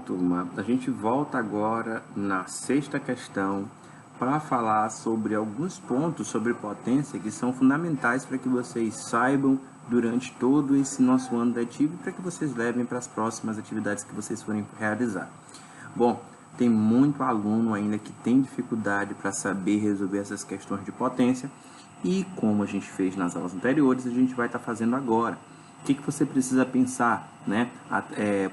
turma, a gente volta agora na sexta questão para falar sobre alguns pontos sobre potência que são fundamentais para que vocês saibam durante todo esse nosso ano letivo e para que vocês levem para as próximas atividades que vocês forem realizar. Bom, tem muito aluno ainda que tem dificuldade para saber resolver essas questões de potência e, como a gente fez nas aulas anteriores, a gente vai estar fazendo agora. O que você precisa pensar, né,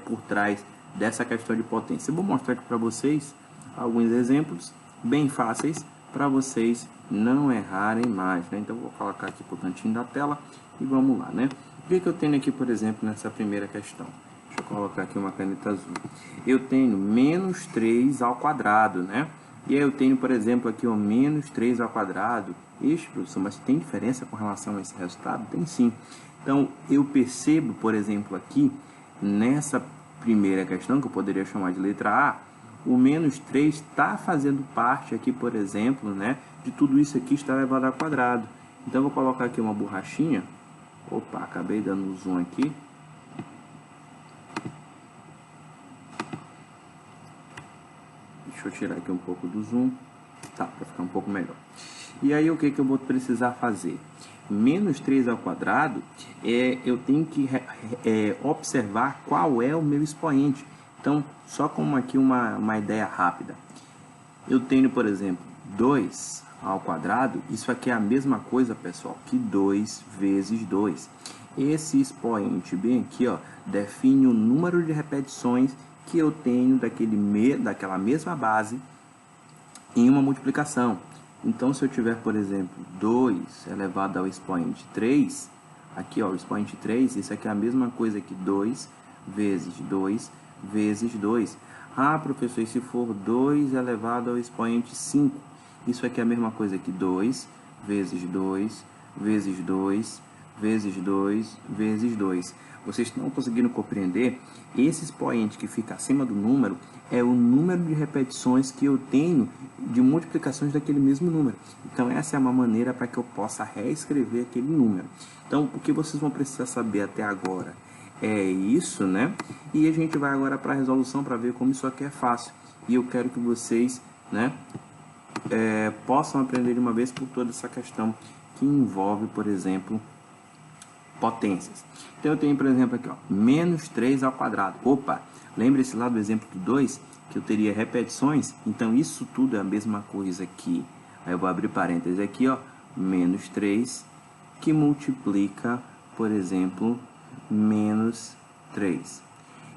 por trás dessa questão de potência? Eu vou mostrar aqui para vocês alguns exemplos bem fáceis para vocês não errarem mais, né? Então, eu vou colocar aqui para o cantinho da tela e vamos lá, né? O que eu tenho aqui, por exemplo, nessa primeira questão? Deixa eu colocar aqui uma caneta azul. Eu tenho menos 3 ao quadrado, né? E aí eu tenho, por exemplo, aqui o menos 3 ao quadrado. Ixi, professor, mas tem diferença com relação a esse resultado? Tem sim. Então, eu percebo, por exemplo, aqui, nessa primeira questão, que eu poderia chamar de letra A, o menos 3 está fazendo parte aqui, por exemplo, né, de tudo isso aqui está elevado ao quadrado. Então, eu vou colocar aqui uma borrachinha. Opa, acabei dando um zoom aqui. Deixa eu tirar aqui um pouco do zoom. Tá, para ficar um pouco melhor. E aí, o que eu vou precisar fazer? Menos 3 ao quadrado, eu tenho que observar qual é o meu expoente. Então, só como aqui uma ideia rápida. Eu tenho, por exemplo, 2 ao quadrado. Isso aqui é a mesma coisa, pessoal, que 2 vezes 2. Esse expoente bem aqui, ó, define o número de repetições que eu tenho daquela mesma base em uma multiplicação. Então, se eu tiver, por exemplo, 2 elevado ao expoente 3, aqui, ó, o expoente 3, isso aqui é a mesma coisa que 2 vezes 2 vezes 2. Ah, professor, e se for 2 elevado ao expoente 5? Isso aqui é a mesma coisa que 2 vezes 2 vezes 2 vezes 2 vezes 2. Vocês estão conseguindo compreender? Esse expoente que fica acima do número é o número de repetições que eu tenho de multiplicações daquele mesmo número. Então, essa é uma maneira para que eu possa reescrever aquele número. Então, o que vocês vão precisar saber até agora é isso, né? E a gente vai agora para a resolução para ver como isso aqui é fácil. E eu quero que vocês, né, possam aprender de uma vez por toda essa questão que envolve, por exemplo, potências. Então, eu tenho, por exemplo, aqui, ó, menos 3 ao quadrado. Opa, lembre-se lá do exemplo do 2, que eu teria repetições. Então, isso tudo é a mesma coisa aqui. Aí eu vou abrir parênteses aqui, ó, menos 3, que multiplica, por exemplo, menos 3.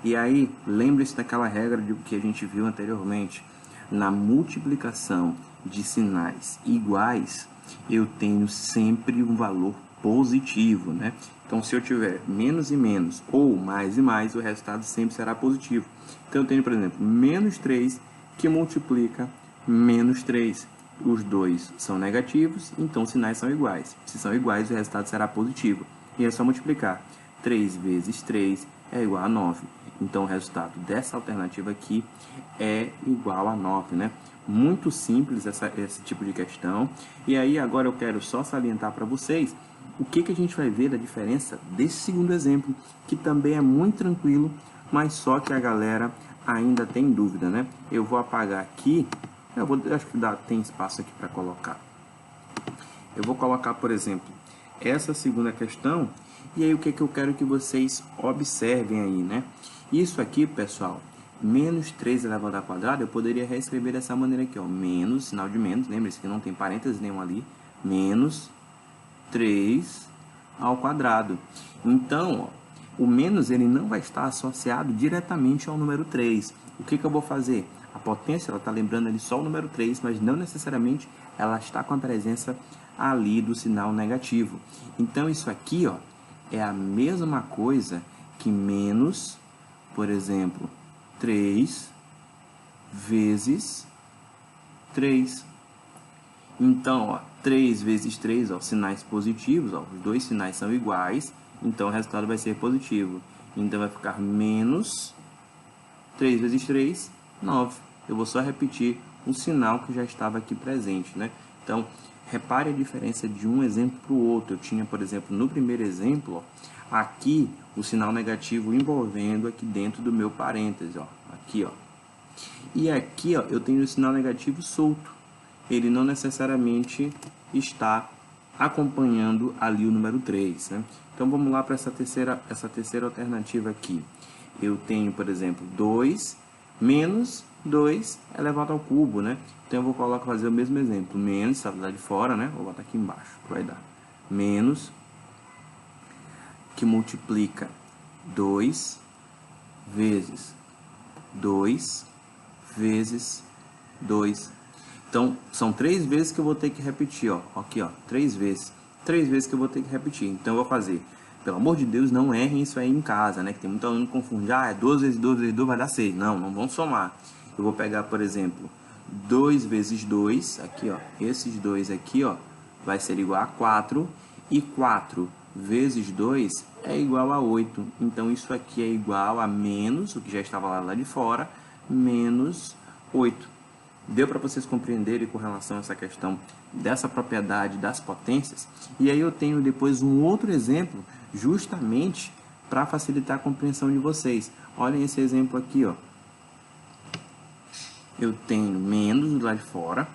E aí, lembre-se daquela regra que a gente viu anteriormente. Na multiplicação de sinais iguais, eu tenho sempre um valor positivo, né? Então, se eu tiver menos e menos ou mais e mais, o resultado sempre será positivo. Então, eu tenho, por exemplo, menos 3 que multiplica menos 3. Os dois são negativos, então os sinais são iguais. Se são iguais, o resultado será positivo. E é só multiplicar. 3 vezes 3 é igual a 9. Então, o resultado dessa alternativa aqui é igual a 9, né? Muito simples esse tipo de questão. E aí, agora eu quero só salientar para vocês o que a gente vai ver da diferença desse segundo exemplo, que também é muito tranquilo, mas só que a galera ainda tem dúvida, né? Eu vou apagar aqui, acho que tem espaço aqui para colocar. Eu vou colocar, por exemplo, essa segunda questão, e aí o que eu quero que vocês observem aí, né? Isso aqui, pessoal, menos 3 elevado ao quadrado, eu poderia reescrever dessa maneira aqui, ó, menos, sinal de menos, lembre-se que não tem parênteses nenhum ali, menos 3 ao quadrado. Então, ó, o menos ele não vai estar associado diretamente ao número 3. O que eu vou fazer? A potência ela está lembrando ali só o número 3, mas não necessariamente ela está com a presença ali do sinal negativo. Então, isso aqui, ó, é a mesma coisa que menos, por exemplo, 3 vezes 3. Então, ó, 3 vezes 3, ó, sinais positivos, ó, os dois sinais são iguais, então o resultado vai ser positivo. Então, vai ficar menos 3 vezes 3, 9. Eu vou só repetir o sinal que já estava aqui presente, né? Então, Repare a diferença de um exemplo para o outro. Eu tinha, por exemplo, no primeiro exemplo, ó, aqui o sinal negativo envolvendo aqui dentro do meu parêntese, ó, aqui, ó. E aqui, ó, eu tenho o sinal negativo solto. Ele não necessariamente está acompanhando ali o número 3, né? Então, vamos lá para essa terceira alternativa aqui. Eu tenho, por exemplo, 2 menos 2 elevado ao cubo, né? Então, eu vou fazer o mesmo exemplo. Menos, está lá de fora, né? Vou botar aqui embaixo, vai dar. Menos, que multiplica 2 vezes 2 vezes 2. Então, são 3 vezes que eu vou ter que repetir, ó. Aqui, ó, 3 vezes. 3 vezes que eu vou ter que repetir. Então, eu vou fazer. Pelo amor de Deus, não errem isso aí em casa, né? Que tem muito aluno que confunde. Ah, é 2 vezes 2 vezes 2 vai dar 6. Não, não vão somar. Eu vou pegar, por exemplo, 2 vezes 2, aqui, ó. Esses 2 aqui, ó, vai ser igual a 4. E 4 vezes 2 é igual a 8. Então, isso aqui é igual a menos, o que já estava lá de fora, menos 8. Deu para vocês compreenderem com relação a essa questão dessa propriedade das potências? E aí eu tenho depois um outro exemplo, justamente para facilitar a compreensão de vocês. Olhem esse exemplo aqui, ó. Eu tenho menos do lado de fora.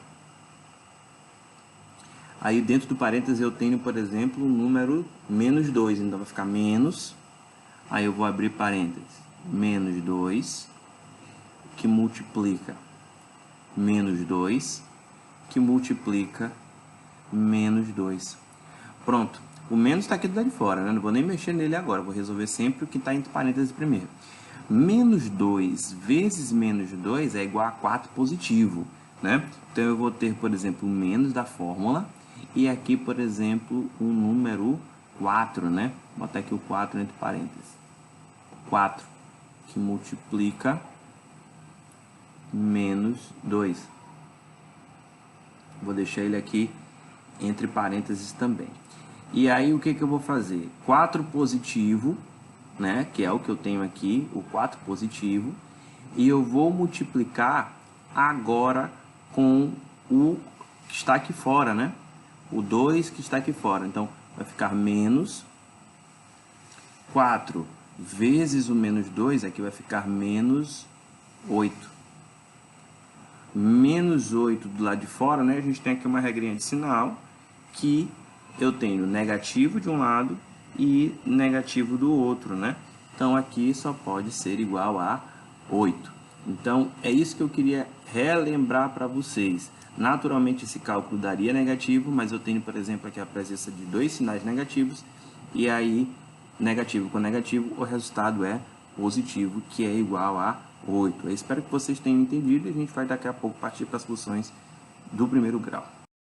Aí dentro do parênteses eu tenho, por exemplo, o número menos 2. Então vai ficar menos. Aí eu vou abrir parênteses. Menos 2, que multiplica menos 2, que multiplica menos 2. Pronto. O menos está aqui do lado de fora, né? Não vou nem mexer nele agora. Vou resolver sempre o que está entre parênteses primeiro. Menos 2 vezes menos 2 é igual a 4 positivo, né? Então, eu vou ter, por exemplo, o menos da fórmula. E aqui, por exemplo, o número 4, né? Vou botar aqui o 4 entre parênteses. 4, que multiplica menos 2. Vou deixar ele aqui entre parênteses também. E aí, o que eu vou fazer? 4 positivo, né? Que é o que eu tenho aqui, o 4 positivo. E eu vou multiplicar agora com o que está aqui fora, né? O 2 que está aqui fora. Então, vai ficar menos 4 vezes o menos 2, aqui vai ficar menos 8. Menos 8 do lado de fora, né? A gente tem aqui uma regrinha de sinal que eu tenho negativo de um lado e negativo do outro, né? Então, aqui só pode ser igual a 8. Então, é isso que eu queria relembrar para vocês. Naturalmente, esse cálculo daria negativo, mas eu tenho, por exemplo, aqui a presença de 2 sinais negativos. E aí, negativo com negativo, o resultado é positivo, que é igual a 8. Eu espero que vocês tenham entendido e a gente vai daqui a pouco partir para as soluções do primeiro grau.